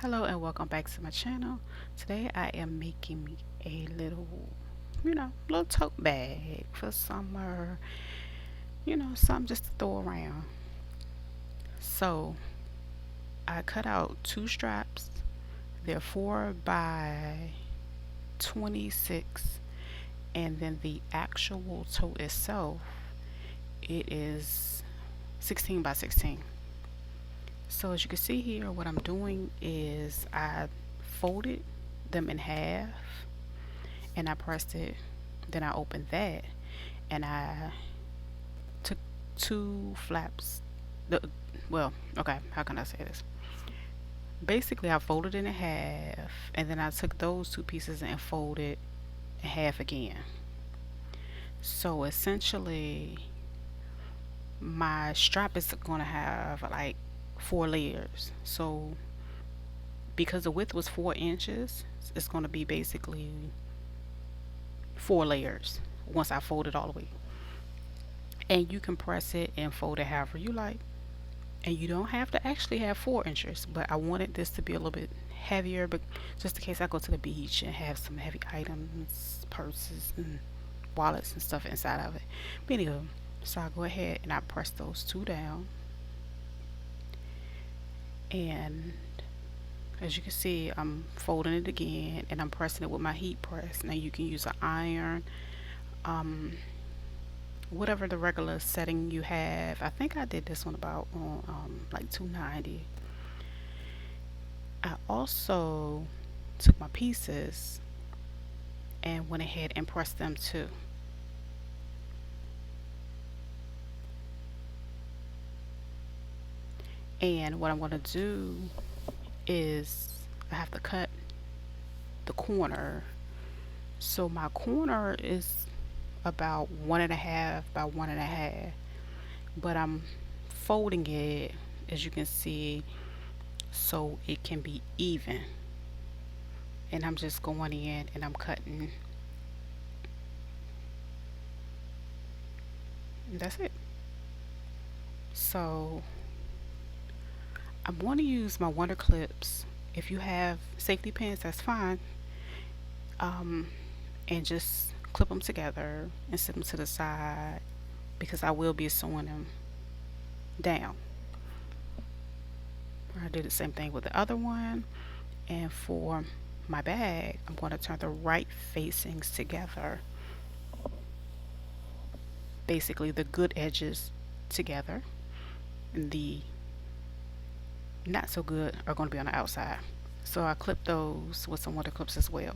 Hello and welcome back to my channel. Today I am making me a little, little tote bag for summer, something just to throw around. So I cut out two straps. They're 4 by 26, and then the actual tote itself, it is 16 by 16. So as you can see here, what I'm doing is I folded them in half and I pressed it. Then I opened that and I took two flaps. Well, okay, how can I say this? Basically, I folded it in half and then I took those two pieces and folded in half again. So essentially, my strap is going to have like 4 layers. So because the width was 4 inches, it's going to be basically 4 layers once I fold it all the way. And you can press it and fold it however you like. And you don't have to actually have 4 inches, but I wanted this to be a little bit heavier, but just in case I go to the beach and have some heavy items, purses and wallets and stuff inside of it. But anyway, so I go ahead and I press those two down, and as you can see, I'm folding it again and I'm pressing it with my heat press. Now you can use an iron, whatever the regular setting you have. I think I did this one about on like 290. I also took my pieces and went ahead and pressed them too. And what I'm going to do is I have to cut the corner. So my corner is about 1.5 by 1.5, but I'm folding it, as you can see, so it can be even. And I'm just going in and I'm cutting. And that's it. So I'm going to use my wonder clips. If you have safety pins, that's fine. And just clip them together and set them to the side because I will be sewing them down. I did the same thing with the other one. And for my bag, I'm going to turn the right facings together, basically the good edges together, and the not so good are going to be on the outside. So I clip those with some wonder clips as well,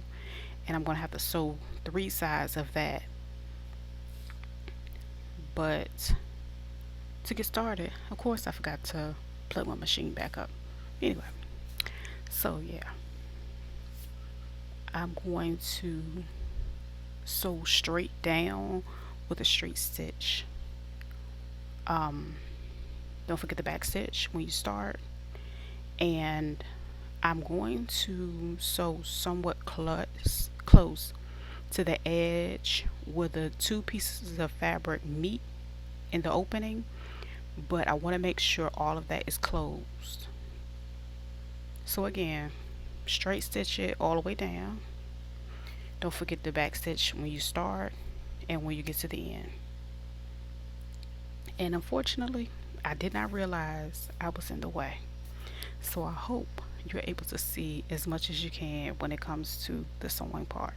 and I'm going to have to sew 3 sides of that. But to get started, of course, I forgot to plug my machine back up. Anyway, so yeah, I'm going to sew straight down with a straight stitch. Don't forget the back stitch when you start. And I'm going to sew somewhat close to the edge where the 2 pieces of fabric meet in the opening, but I want to make sure all of that is closed. So again, straight stitch it all the way down. Don't forget the back stitch when you start and when you get to the end. And unfortunately, I did not realize I was in the way. So I hope you're able to see as much as you can when it comes to the sewing part.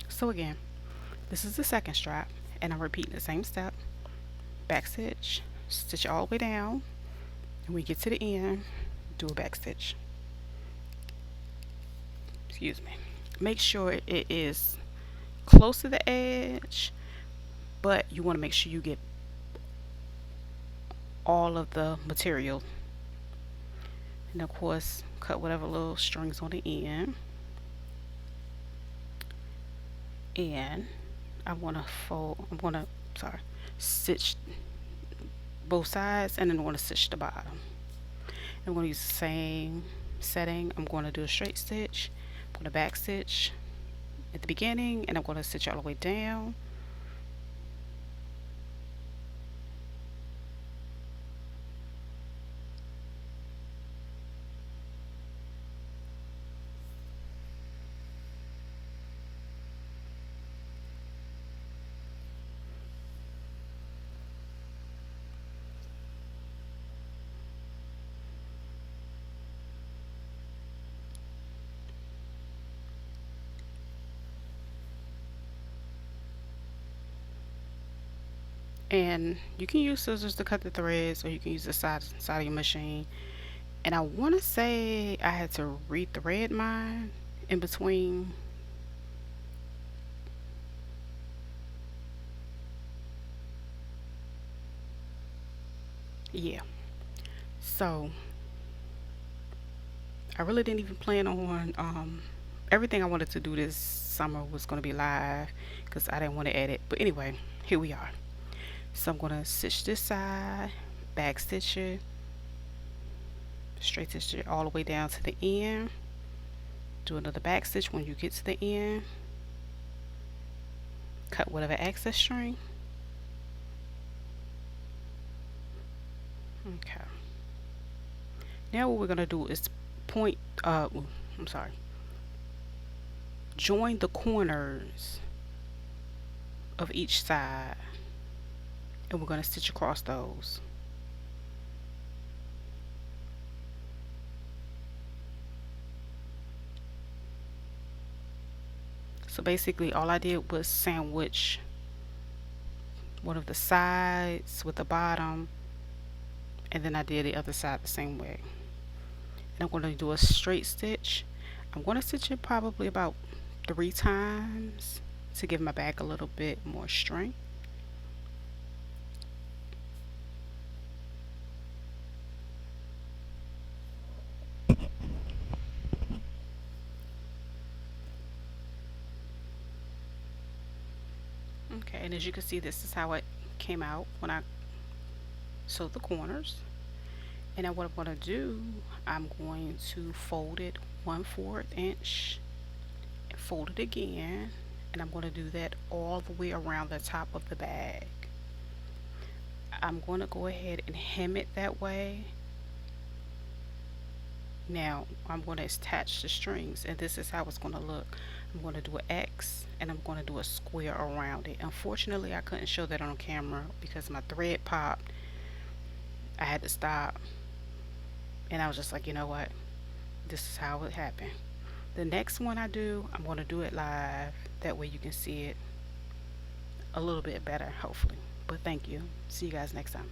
So again, this is the second strap, and I'm repeating the same step. Back stitch, stitch all the way down, and when we get to the end, do a back stitch. Excuse me. Make sure it is close to the edge, but you want to make sure you get all of the material. And of course, cut whatever little strings on the end. And I'm going to stitch both sides, and then I'm going to stitch the bottom. I'm going to use the same setting. I'm going to do a straight stitch, going to back stitch at the beginning, and I'm going to stitch all the way down. And you can use scissors to cut the threads, or you can use the side of your machine. And I want to say I had to rethread mine in between. Yeah. So I really didn't even plan on everything I wanted to do this summer was going to be live because I didn't want to edit. But anyway, here we are. So I'm going to stitch this side, back stitch it, straight stitch it all the way down to the end. Do another back stitch when you get to the end. Cut whatever excess string. Okay. Now what we're going to do is point, I'm sorry, join the corners of each side, and we're going to stitch across those. So basically all I did was sandwich one of the sides with the bottom, and then I did the other side the same way. And I'm going to do a straight stitch. I'm going to stitch it probably about 3 times to give my back a little bit more strength. Okay, and as you can see, this is how it came out when I sewed the corners. And now what I'm going to do, I'm going to fold it 1/4 inch and fold it again, and I'm going to do that all the way around the top of the bag. I'm going to go ahead and hem it that way. Now I'm going to attach the strings, and this is how it's going to look. I'm going to do an X, and I'm going to do a square around it. Unfortunately, I couldn't show that on camera because my thread popped. I had to stop, and I was just like, you know what, this is how it happened. The next one I do, I'm going to do it live, that way you can see it a little bit better, hopefully. But thank you. See you guys next time.